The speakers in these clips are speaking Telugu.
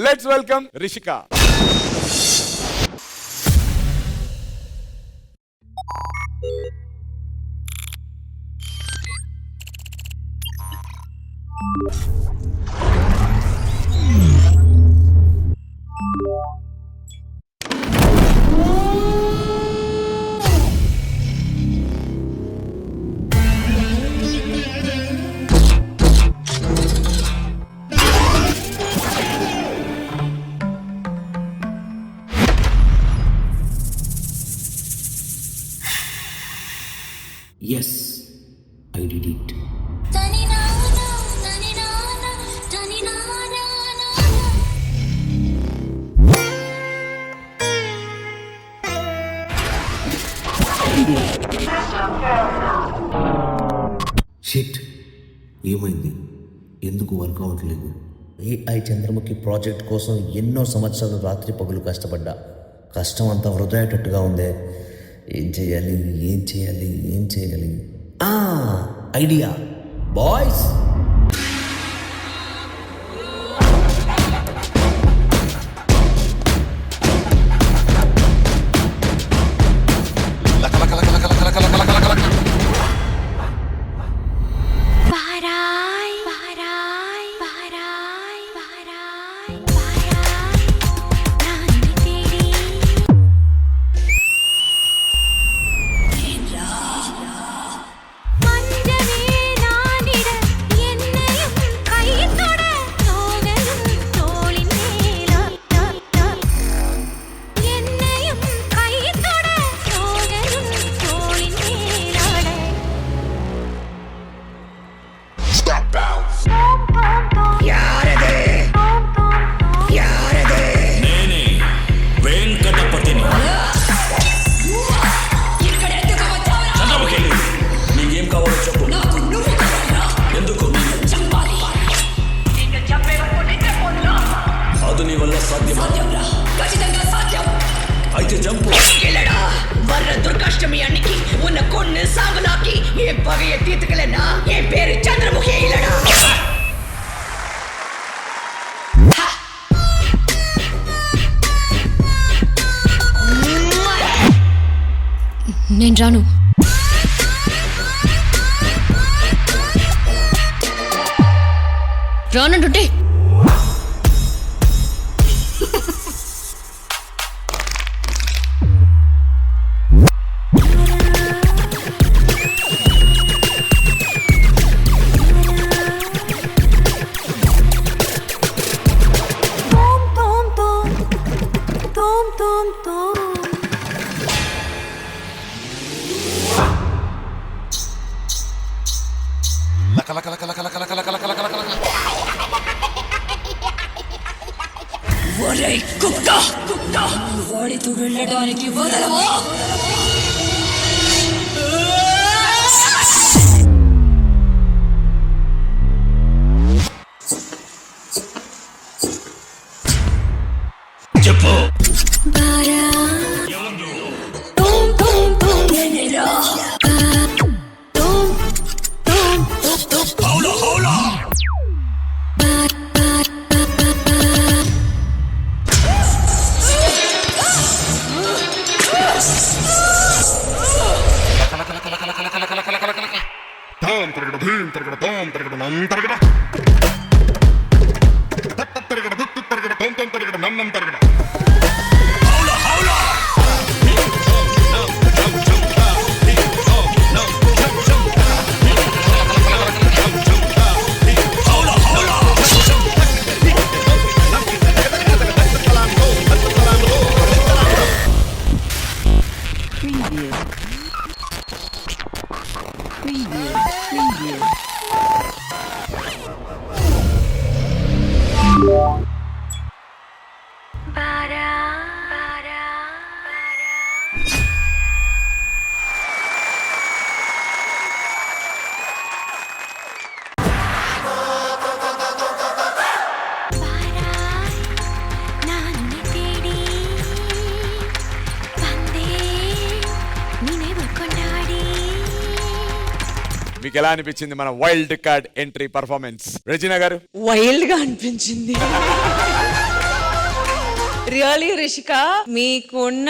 Let's welcome Rishika. Yes, I did it. Shit, ఏమైంది? ఎందుకు వర్క్ అవ్వట్లేదు? AI చంద్రముఖి ప్రాజెక్ట్ కోసం ఎన్నో సంవత్సరాలు రాత్రి పగులు కష్టపడ్డా. కష్టం అంతా వృధా అయ్యేటట్టుగా ఉందే. ఏం చేయాలి? Idea boys. దుర్గాష్టమి అన్నికి ఉన్న కొన్ని సాగులాకి ఏ పగయ తీతకలేనా ఏ పేరు చంద్రముఖి ఇల్లడా. నేను రాను. రానంటుంటే వాడితో వెళ్ళడానికి వదలవా? చెప్పు. మీకు ఎలా అనిపించింది మన wild card entry performance? Regina గారు. వైల్డ్ గా అనిపించింది. రియలీ రిషిక మీకున్న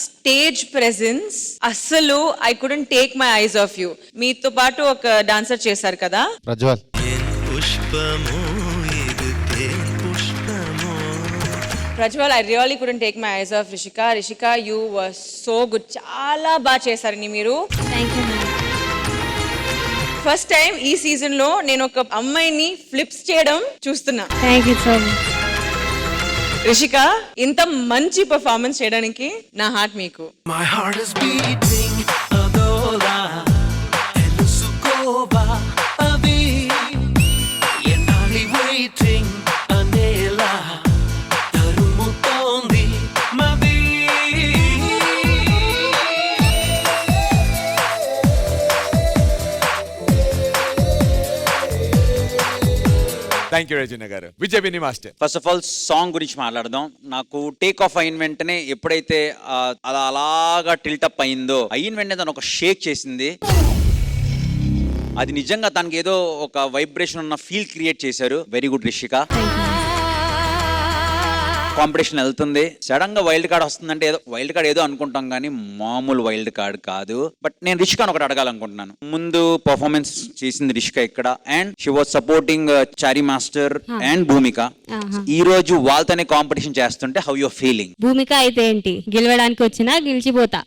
స్టేజ్ ప్రెజెన్స్ అస్సలు I couldn't take my eyes of you. మీతో పాటు ఒక డాన్సర్ చేశారు కదా Prajwal. Prajwal, I really couldn't take my eyes of Rishika. Rishika you were so good. చాలా బాగా చేశారని మీరు. Thank you ma'am. First time ఈ సీజన్ లో నేను ఒక అమ్మాయిని ఫ్లిప్స్ చేయడం చూస్తున్నా. Thank you so much. Rishika, ఇంత మంచి పర్ఫార్మెన్స్ చేయడానికి నా హార్ట్ మీకు. My heart is beating adola elusukoba avi enali waiting anela tarumutondi mavi. Thank you Rajani garu. Vijay విని master. First of all song గురించి మాట్లాడదాం. నాకు టేక్ ఆఫ్ అయిన వెంటనే ఎప్పుడైతే అలా అలాగా టిల్టప్ అయిందో, అయిన వెంటనే తను ఒక షేక్ చేసింది. అది నిజంగా తనకి ఏదో ఒక వైబ్రేషన్ ఉన్న ఫీల్ క్రియేట్ చేశారు. Very good Rishika. కాంపిటీషన్ వెళ్తుంది, సడన్ గా వైల్డ్ కార్డ్ వస్తుందంటే ఏదో వైల్డ్ కార్డ్ ఏదో అనుకుంటాం కానీ మామూలు వైల్డ్ కార్డ్ కాదు. బట్ నేను రిషికాని ఒకటి అడగాలనుకుంటున్నాను. ముందు పర్ఫార్మెన్స్ చేసింది రిషిక ఇక్కడ, and she was supporting Chari master and Bhumika. ఈ రోజు వాళ్ళతోనే కాంపిటీషన్ చేస్తుంటే హౌ యువర్ ఫీలింగ్? భూమిక అయితే ఏంటి, గెలవడానికి వచ్చినా గెలిచిపోతా.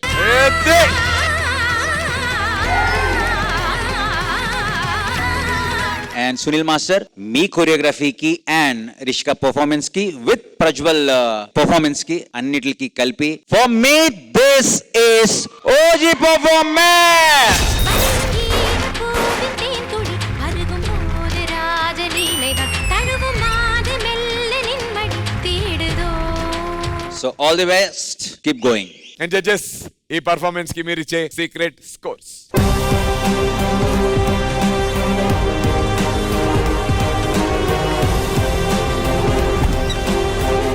అండ్ సునీల్ మాస్టర్, మీ కొరియోగ్రఫీకి అండ్ రిషిక పర్ఫార్మెన్స్ కి విత్ ప్రజ్వల్ పర్ఫార్మెన్స్ కి అన్నిటికి కలిపి for me this is OG performance. So all the best, keep going. And judges, ఈ పర్ఫార్మెన్స్ కి మీరు ఇచ్చే secret scores.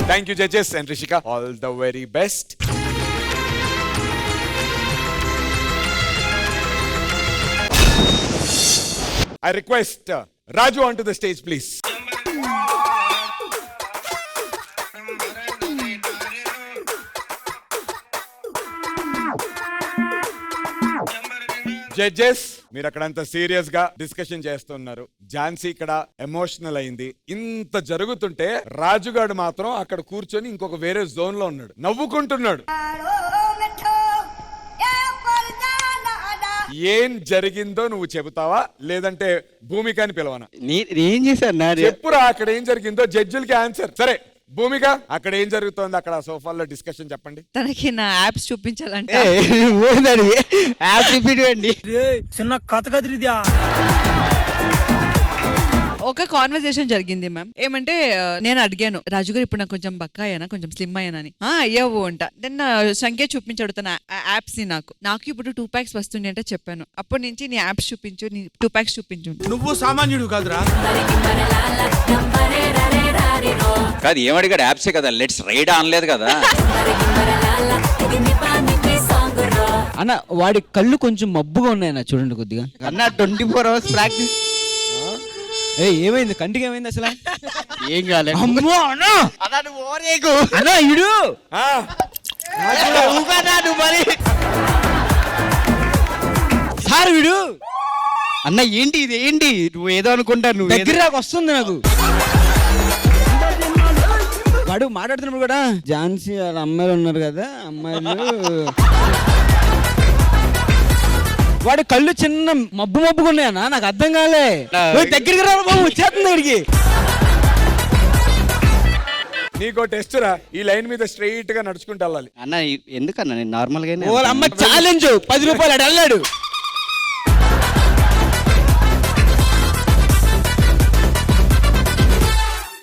Thank you, judges and Rishika. All the very best. I request Raju onto the stage, please. Judges, మీరు అక్కడంతా సీరియస్ గా డిస్కషన్ చేస్తున్నారు. ఝాన్సీ ఇక్కడ ఎమోషనల్ అయింది. ఇంత జరుగుతుంటే రాజుగాడు మాత్రం అక్కడ కూర్చొని ఇంకొక వేరే జోన్ లో ఉన్నాడు, నవ్వుకుంటున్నాడు. ఏం జరిగిందో నువ్వు చెబుతావా, లేదంటే భూమికని పిలవనా? ఏం చేశారు? చెప్పురా, అక్కడ ఏం జరిగిందో జడ్జిలకి ఆన్సర్. సరే భూమిక, అక్కడ ఏం జరుగుతోంది అక్కడ సోఫాల్లో డిస్కషన్ చెప్పండి. తనకి నా యాప్స్ చూపించాలంటే యాప్ చూపించండి. చిన్న కథ కదిరిద్యా. ఒక కాన్వర్సేషన్ జరిగింది మ్యామ్. ఏమంటే నేను అడిగాను, రాజుగారు ఇప్పుడు నాకు కొంచెం బక్క అయ్యానా, కొంచెం స్లిమ్ అయ్యానని. అయ్యావు అంట. దెన్ సంఖ్య చూపించాడు తన యాప్స్ ని. నాకు ఇప్పుడు 2 packs వస్తుంది అంటే చెప్పాను. అప్పటి నుంచి నీ యాప్స్ చూపించు, నీ 2 packs చూపించు. నువ్వు సామాన్యుడు కాదురా. కాదు, ఏమడిగాడు? యాప్సే కదా, లెట్స్ రైడ్ అనలేదు కదా. అన్న వాడి కళ్ళు కొంచెం మబ్బుగా ఉన్నాయి చూడండి కొద్దిగా. అన్న 24 hours ప్రాక్టీస్. ఏమైంది కంటికి, ఏమైంది అసలు? ఏం కాలేదు. అమ్మో అన్న, అన్న ఇడు సార్ వీడు. అన్న ఏంటి ఇది, ఏంటి నువ్వు ఏదో అనుకుంటా, నువ్వు దగ్గర వస్తుంది నాకు. వాడు మాట్లాడుతున్నప్పుడు కూడా ఝాన్సీ వాళ్ళ అమ్మాయిలు ఉన్నారు కదా, అమ్మాయిలు వాడి కళ్ళు చిన్న మబ్బుగా ఉన్నాయన్నా, నాకు అర్థం కాలే. దగ్గరికి రా బాబు, వచ్చేస్తుంది దగ్గరికి. నీకో టెస్ట్ రా, ఈ లైన్ మీద స్ట్రైట్ గా నడుచుకుంటూ వెళ్ళాలి. అన్న ఎందుకన్నా, నేను నార్మల్ గా అమ్మ ఛాలెంజ్ 10 రూపాయలు అటు వెళ్ళాడు.